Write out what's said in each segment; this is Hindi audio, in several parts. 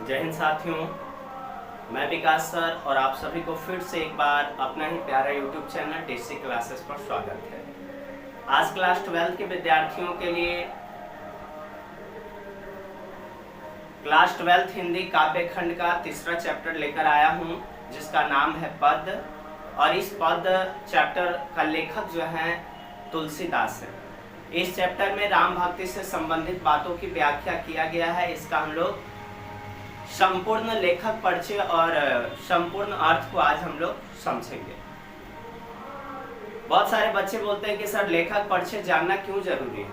जय हिंद साथियों, मैं विकास सर और आप सभी को फिर से एक बार अपना ही प्यारा यूट्यूब चैनल टीसी क्लासेस पर स्वागत है। आज क्लास 12 के विद्यार्थियों के लिए क्लास 12 हिंदी काव्य खंड का तीसरा चैप्टर लेकर आया हूं, जिसका नाम है पद। और इस पद चैप्टर का लेखक जो है तुलसीदास है। इस चैप्टर में राम भक्ति से संबंधित बातों की व्याख्या किया गया है। इसका हम लोग संपूर्ण लेखक परिचय और संपूर्ण अर्थ को आज हम लोग समझेंगे। बहुत सारे बच्चे बोलते हैं कि सर लेखक परिचय जानना क्यों जरूरी है,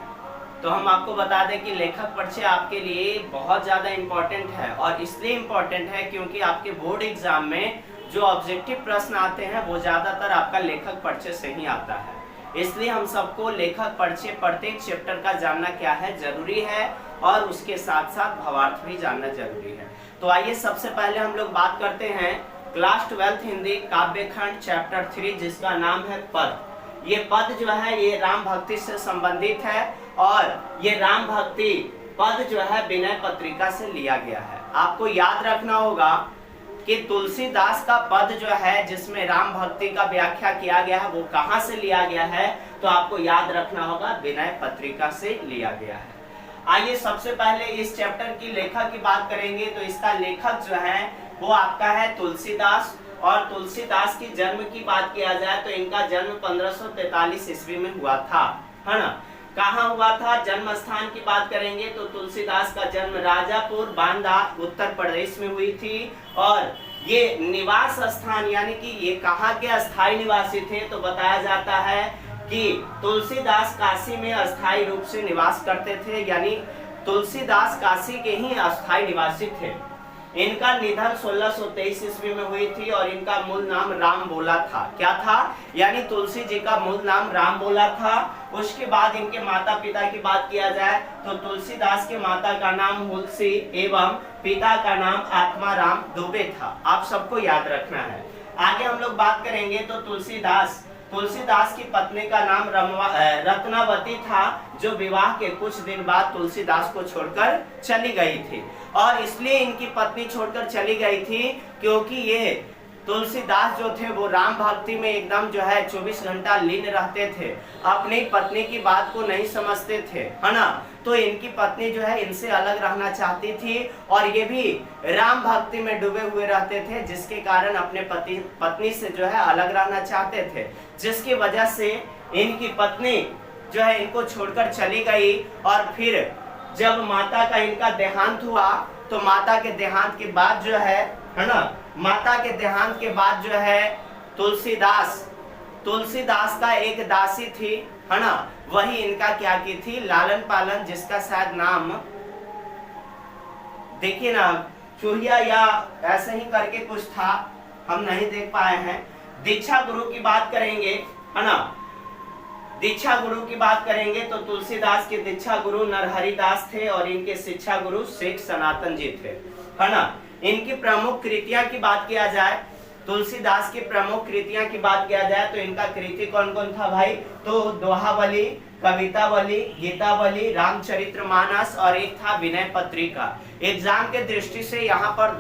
तो हम आपको बता दें कि लेखक परिचय आपके लिए बहुत ज़्यादा इम्पोर्टेंट है। और इसलिए इम्पोर्टेंट है क्योंकि आपके बोर्ड एग्जाम में जो ऑब्जेक्टिव प्रश्न आते हैं वो ज़्यादातर आपका लेखक परिचय से ही आता है। इसलिए हम सबको लेखक परिचय प्रत्येक चैप्टर का जानना क्या है जरूरी है, और उसके साथ साथ भावार्थ भी जानना जरूरी है। तो आइए सबसे पहले हम लोग बात करते हैं क्लास 12 हिंदी काव्य खंड चैप्टर 3, जिसका नाम है पद। ये पद जो है ये राम भक्ति से संबंधित है, और ये राम भक्ति पद जो है विनय पत्रिका से लिया गया है। आपको याद रखना होगा कि तुलसीदास का पद जो है जिसमें राम भक्ति का व्याख्या किया गया है वो कहाँ से लिया गया है, तो आपको याद रखना होगा विनय पत्रिका से लिया गया है। आइए सबसे पहले इस चैप्टर की लेखक की बात करेंगे। तो इसका लेखक जो है वो आपका है तुलसीदास। और तुलसीदास की जन्म की बात किया जाए तो इनका जन्म 1543 ईस्वी में हुआ था, है ना। कहाँ हुआ था, जन्म स्थान की बात करेंगे तो तुलसीदास का जन्म राजापुर बांदा उत्तर प्रदेश में हुई थी। और ये निवास स्थान यानी कि ये कहाँ के अस्थायी निवासी थे, तो बताया जाता है कि तुलसीदास काशी में अस्थायी रूप से निवास करते थे, यानी तुलसीदास काशी के ही अस्थायी निवासी थे। इनका निधन 1623 ईस्वी में हुई थी और इनका मूल नाम राम बोला था। क्या था, यानी तुलसी जी का मूल नाम राम बोला था। उसके बाद इनके माता पिता की बात किया जाए तो तुलसीदास के माता का नाम हुलसी एवं पिता का नाम आत्माराम दुबे था। आप सबको याद रखना है। आगे हम लोग बात करेंगे तो तुलसीदास की पत्नी का नाम रत्नावती था, जो विवाह के कुछ दिन बाद तुलसीदास को छोड़कर चली गई थी। और इसलिए इनकी पत्नी छोड़कर चली गई थी क्योंकि ये तुलसीदास जो थे वो राम भक्ति में एकदम जो है 24 घंटा लीन रहते थे, अपनी पत्नी की बात को नहीं समझते थे, है ना। तो इनकी पत्नी जो है इनसे अलग रहना चाहती थी और ये भी राम भक्ति में डूबे हुए रहते थे, जिसके कारण अपने पत्नी से जो है अलग रहना चाहते थे, जिसकी वजह से इनकी पत्नी जो है इनको छोड़कर चली गई। और फिर जब माता का इनका देहांत हुआ तो माता के देहांत के बाद जो है ना, माता के देहांत के बाद जो है तुलसीदास का एक दासी थी, है ना, वही इनका क्या की थी, लालन पालन, जिसका शायद नाम देखिए ना चूहिया या ऐसे ही करके कुछ था, हम नहीं देख पाए हैं। दीक्षा गुरु की बात करेंगे, है ना, दीक्षा गुरु की बात करेंगे तो तुलसीदास के दीक्षा गुरु नरहरिदास थे और इनके शिक्षा गुरु शेख सनातन जी थे, है ना। इनकी प्रमुख कृतियां की बात किया जाए, तुलसीदास की प्रमुख कृतियां की बात किया जाए तो इनका कृति कौन कौन था भाई, तो दोहावली, कवितावली, गीतावली, रामचरितमानस और एक था विनय पत्रिका। एग्जाम के दृष्टि से यहाँ पर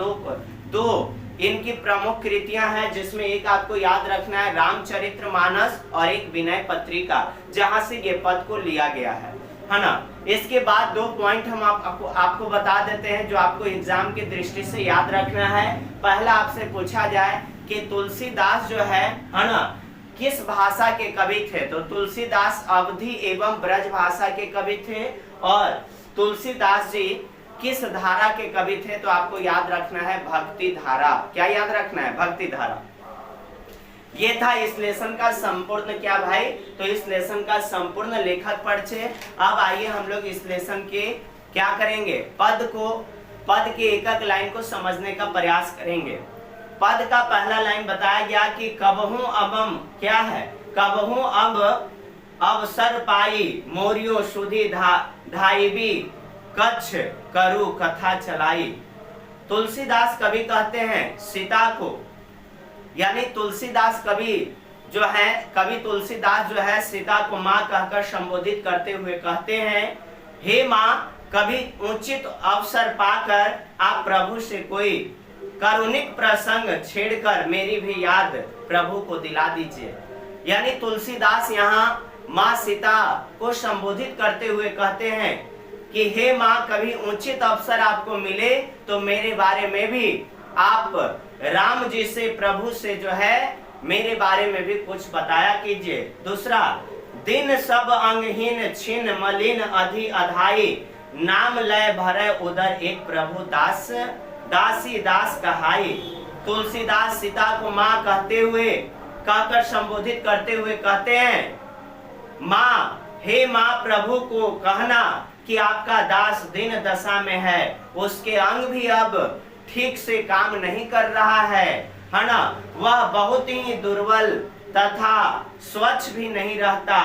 दो इनकी प्रमुख कृतियां हैं, जिसमें एक आपको याद रखना है रामचरितमानस और एक विनय पत्रिका, जहां से ये पद को लिया गया है ना। इसके बाद 2 पॉइंट हम आपको बता देते हैं जो आपको एग्जाम की दृष्टि से याद रखना है। पहला आपसे पूछा जाए कि तुलसीदास जो है ना किस भाषा के कवि थे, तो तुलसीदास अवधी एवं ब्रज भाषा के कवि थे। और तुलसीदास जी किस धारा के कवि थे, तो आपको याद रखना है भक्ति धारा। क्या याद रखना है, भक्ति धारा। ये था इस लेसन का संपूर्ण क्या भाई, तो इस लेसन का संपूर्ण लेखक परिचय। अब आइए हम लोग इस लेसन के क्या करेंगे, पद के एक एक लाइन को समझने का प्रयास करेंगे। पद का पहला लाइन बताया गया कि कबहू अबम क्या है, कबहू अब अवसर पाई मोरियो सुधी धाईबी कच्छ करु कथा चलाई। तुलसीदास कवि कहते हैं सीता को, यानी तुलसीदास कवि तुलसीदास जो है सीता को माँ कहकर संबोधित करते हुए कहते हैं, हे माँ कभी उचित अवसर पाकर आप प्रभु से कोई कारुणिक प्रसंग छेड़कर मेरी भी याद प्रभु को दिला दीजिए। यानी तुलसीदास यहाँ माँ सीता को संबोधित करते हुए कहते हैं कि हे माँ, कभी उचित अवसर आपको मिले तो मेरे बारे में भी आप राम जी से, प्रभु से जो है मेरे बारे में भी कुछ बताया कीजिए। दूसरा, दिन सब अंगहीन छिन मलिन अधि अधाई, नाम लय भरे उदर एक प्रभु दास, दासी दास कहाई। तुलसीदास सीता को माँ कहते हुए, कहकर संबोधित करते हुए कहते हैं, माँ, हे माँ, प्रभु को कहना कि आपका दास दीन दशा में है, उसके अंग भी अब ठीक से काम नहीं कर रहा है ना, वह बहुत ही दुर्बल तथा स्वच्छ भी नहीं रहता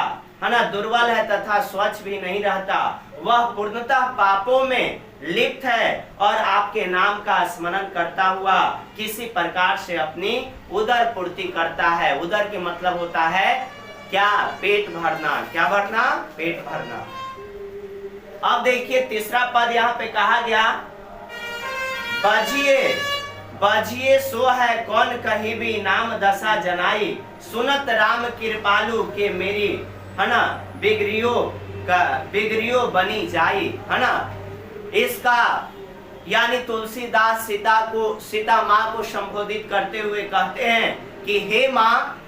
है ना, दुर्बल है तथा स्वच्छ भी नहीं रहता, वह पूर्णतः पापों में लिप्त है और आपके नाम का स्मरण करता हुआ किसी प्रकार से अपनी उदर पूर्ति करता है। उदर के मतलब होता है क्या? पेट भरना। क्या भरना? पेट भरना। अब देखिए तीसरा पद यहाँ पे कहा गया, बजिए बजिए सो है कौन कही भी नाम दशा जनाई, सुनत राम कृपालु के मेरी है ना बिगड़ियो बनी जाई, है ना। इसका यानी तुलसीदास सीता माँ को संबोधित करते हुए कहते हैं कि हे माँ,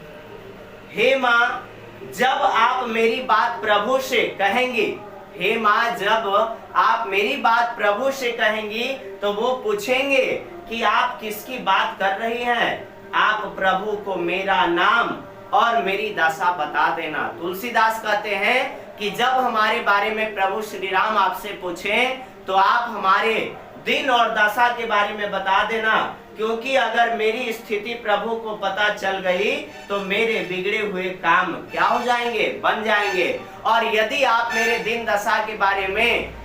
जब आप मेरी बात प्रभु से कहेंगी, हे माँ, जब आप मेरी बात प्रभु से कहेंगी तो वो पूछेंगे कि आप किसकी बात कर रही हैं, आप प्रभु को मेरा नाम और मेरी दशा बता देना। तुलसीदास कहते हैं कि जब हमारे बारे में प्रभु श्री राम आपसे पूछें तो आप हमारे दिन और दशा के बारे में बता देना, क्योंकि अगर मेरी स्थिति प्रभु को पता चल गई तो मेरे बिगड़े हुए काम क्या हो जाएंगे? बन जाएंगे। और यदि आप मेरे दिन दशा के बारे में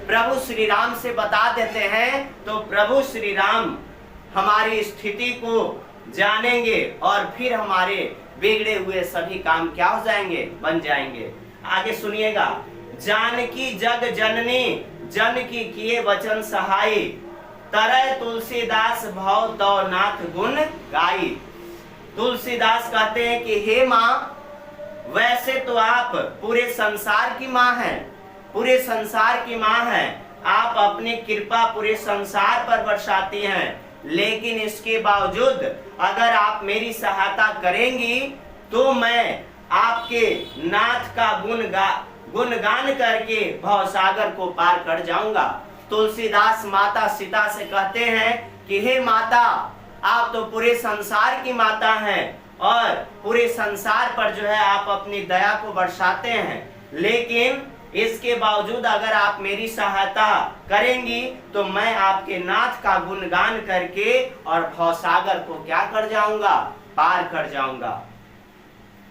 प्रभु श्री राम से बता देते हैं तो प्रभु श्री राम हमारी स्थिति को जानेंगे और फिर हमारे बिगड़े हुए सभी काम क्या हो जाएंगे? बन जाएंगे। आगे सुनिएगा, जानकी जग जननी जन की किए वचन सहाई, तरह तुलसीदास भव तो नाथ गुण गाई। तुलसीदास कहते हैं कि हे माँ, वैसे तो आप पूरे संसार की माँ हैं, पूरे संसार की माँ हैं, आप अपनी कृपा पूरे संसार पर बरसाती हैं, लेकिन इसके बावजूद अगर आप मेरी सहायता करेंगी तो मैं आपके नाथ का गुणगान करके भवसागर को पार कर जाऊंगा। तुलसीदास माता सीता से कहते हैं कि हे माता, आप तो पूरे संसार की माता हैं और पूरे संसार पर जो है आप अपनी दया को बरसाते हैं, लेकिन इसके बावजूद अगर आप मेरी सहायता करेंगी तो मैं आपके नाथ का गुणगान करके और भवसागर को क्या कर जाऊंगा? पार कर जाऊंगा।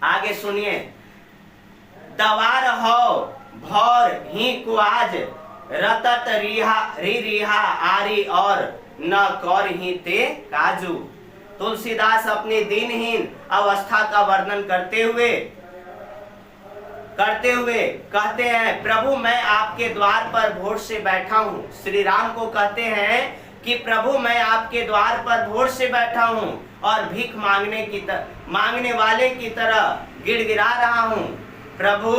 आगे सुनिए, दवार हो भौर ही को आज, रतत रिहा आरी और न कौर ही ते काजू। तुलसीदास अपनी दीनहीन अवस्था का वर्णन करते हुए कहते हैं, प्रभु मैं आपके द्वार पर भोर से बैठा हूँ। श्री राम को कहते हैं कि प्रभु मैं आपके द्वार पर भोर से बैठा हूँ और भीख मांगने वाले की तरह गिड़गिड़ा रहा हूँ। प्रभु,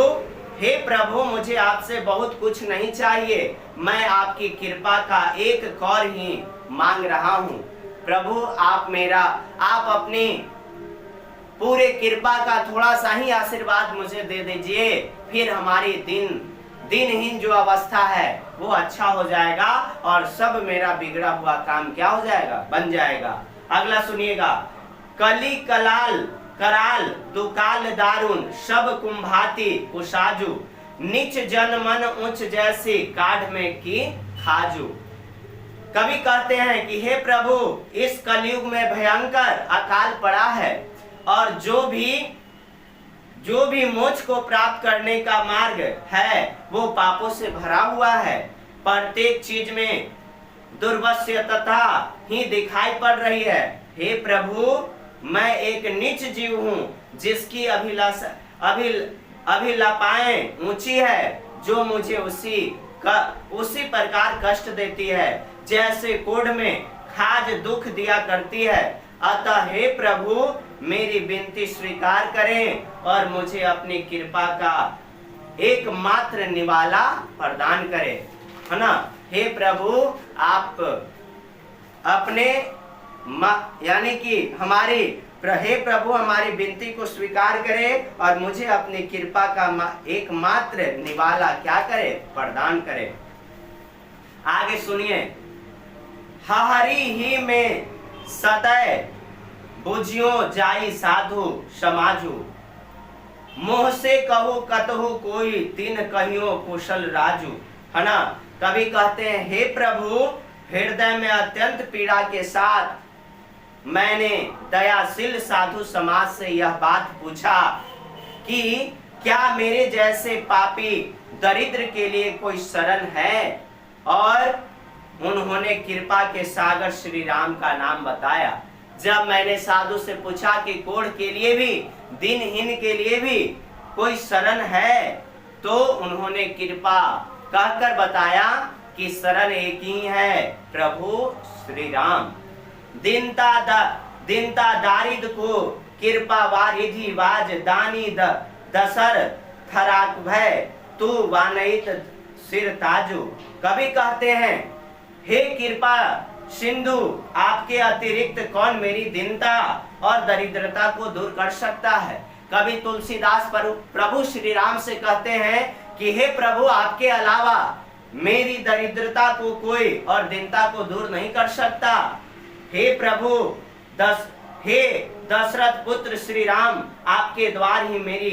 हे प्रभु, मुझे आपसे बहुत कुछ नहीं चाहिए, मैं आपकी कृपा का एक कौर ही मांग रहा हूँ। प्रभु आप अपनी पूरे कृपा का थोड़ा सा ही आशीर्वाद मुझे दे दीजिए, फिर हमारी दिनहीन जो अवस्था है वो अच्छा हो जाएगा और सब मेरा बिगड़ा हुआ काम क्या हो जाएगा? बन जाएगा। अगला सुनिएगा, कली कराल दुकाल दारुन सब कुंभाती कुसाजू, नीच जन मन उच्च जैसी काढ़ में की खाजू। कवि कहते हैं कि हे प्रभु, इस कलयुग में भयंकर अकाल पड़ा है और जो भी मोक्ष को प्राप्त करने का मार्ग है वो पापों से भरा हुआ है। प्रत्येक चीज में दुर्वश्यता ही दिखाई पड़ रही है। हे प्रभु, मैं एक नीच जीव हूँ जिसकी अभिलाषाएं ऊंची है, जो मुझे उसी उसी प्रकार कष्ट देती है जैसे कोढ़ में खाज दुख दिया करती है। अतः हे प्रभु मेरी विनती स्वीकार करें और मुझे अपनी कृपा का एकमात्र निवाला प्रदान करें, है ना। हे प्रभु आप अपने यानी कि हे प्रभु हमारी विनती को स्वीकार करें और मुझे अपनी कृपा का एकमात्र निवाला क्या करे, प्रदान करे। आगे सुनिए, हरि ही में सदैव बुझियो जाई साधु समाजु, मोह से कहो कतहु कोई तीन कहियो कुशल राजू, है ना। कभी कहते हैं हे प्रभु हृदय में अत्यंत पीड़ा के साथ मैंने दयाशील साधु समाज से यह बात पूछा कि क्या मेरे जैसे पापी दरिद्र के लिए कोई शरण है, और उन्होंने कृपा के सागर श्री राम का नाम बताया। जब मैंने साधु से पूछा कि कोढ़ के लिए भी, दिनहीन के लिए भी कोई शरण है, तो उन्होंने कृपा कहकर बताया कि शरण एक ही है, प्रभु श्री राम। दीनता दारिद को कृपा वारिधि वाज दानी दसर थराक भय तू वानइत सिर ताजू। कभी कहते हैं हे कृपा सिंधु आपके अतिरिक्त कौन मेरी दीनता और दरिद्रता को दूर कर सकता है। कभी तुलसीदास प्रभु श्री राम से कहते हैं कि हे प्रभु आपके अलावा मेरी दरिद्रता को कोई और दीनता को दूर नहीं कर सकता। हे प्रभु हे दशरथ पुत्र श्री राम आपके द्वार ही मेरी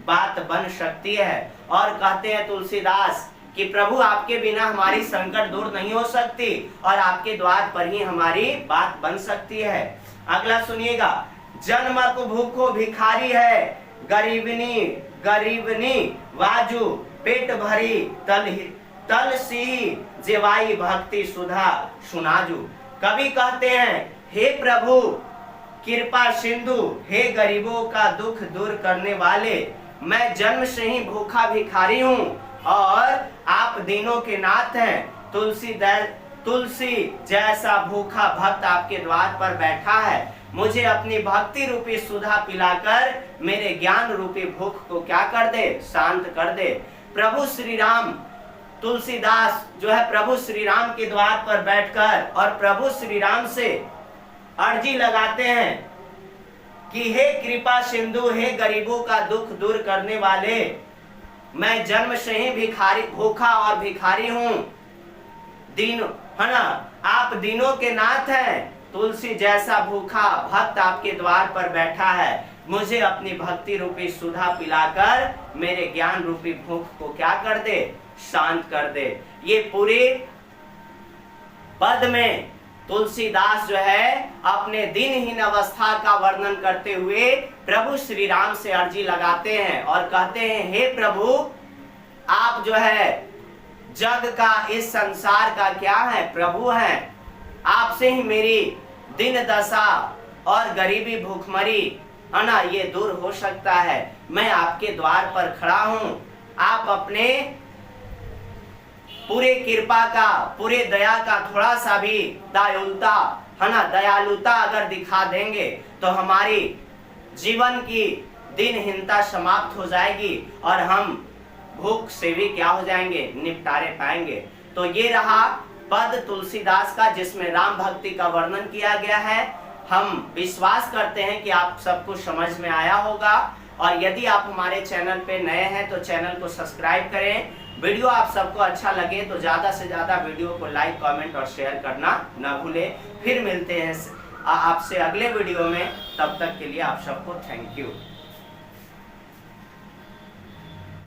बात बन सकती है। और कहते हैं तुलसीदास कि प्रभु आपके बिना हमारी संकट दूर नहीं हो सकती और आपके द्वार पर ही हमारी बात बन सकती है। अगला सुनिएगा, जन्म को भूखो भिखारी है, गरीबनी वाजू पेट भरी तल सी जेवाई भक्ति सुधा सुनाजू। कभी कहते हैं हे प्रभु कृपा सिंधु, हे गरीबों का दुख दूर करने वाले, मैं जन्म से ही भूखा भिखारी हूँ और आप दीनों के नाथ हैं। तुलसी जैसा भूखा भक्त आपके द्वार पर बैठा है, मुझे अपनी भक्ति रूपी सुधा पिलाकर मेरे ज्ञान रूपी भूख को क्या कर दे, शांत कर दे। प्रभु श्री राम, तुलसीदास जो है प्रभु श्री राम के द्वार पर बैठकर और प्रभु श्री राम से अर्जी लगाते हैं कि हे कृपा सिंधु, हे गरीबों का दुख दूर करने वाले, मैं जन्म से ही भूखा और भिखारी हूँ, दीन है ना, आप दीनों के नाथ हैं। तुलसी जैसा भूखा भक्त आपके द्वार पर बैठा है, मुझे अपनी भक्ति रूपी सुधा पिलाकर मेरे ज्ञान रूपी भूख को क्या कर दे, शांत कर दे। ये पूरे पद में तुलसीदास जो है अपने दिनहीन अवस्था का वर्णन करते हुए प्रभु श्री राम से अर्जी लगाते हैं और कहते हैं हे प्रभु आप जो है जग का, इस संसार का क्या है, प्रभु हैं। आपसे ही मेरी दिन दशा और गरीबी भूखमरी है ना, ये दूर हो सकता है। मैं आपके द्वार पर खड़ा हूँ, आप अपने पूरे कृपा का, पूरे दया का थोड़ा सा भी दयालुता है ना, दयालुता अगर दिखा देंगे तो हमारी जीवन की दिनहीनता समाप्त हो जाएगी और हम भूख से भी क्या हो जाएंगे, निपटारे पाएंगे। तो ये रहा पद तुलसीदास का जिसमें राम भक्ति का वर्णन किया गया है। हम विश्वास करते हैं कि आप सबको समझ में आया होगा और यदि आप हमारे चैनल पे नए हैं तो चैनल को सब्सक्राइब करें। वीडियो आप सबको अच्छा लगे तो ज़्यादा से ज़्यादा वीडियो को लाइक, कमेंट और शेयर करना न भूलें। फिर मिलते हैं आपसे अगले वीडियो में, तब तक के लिए आप सबको थैंक यू।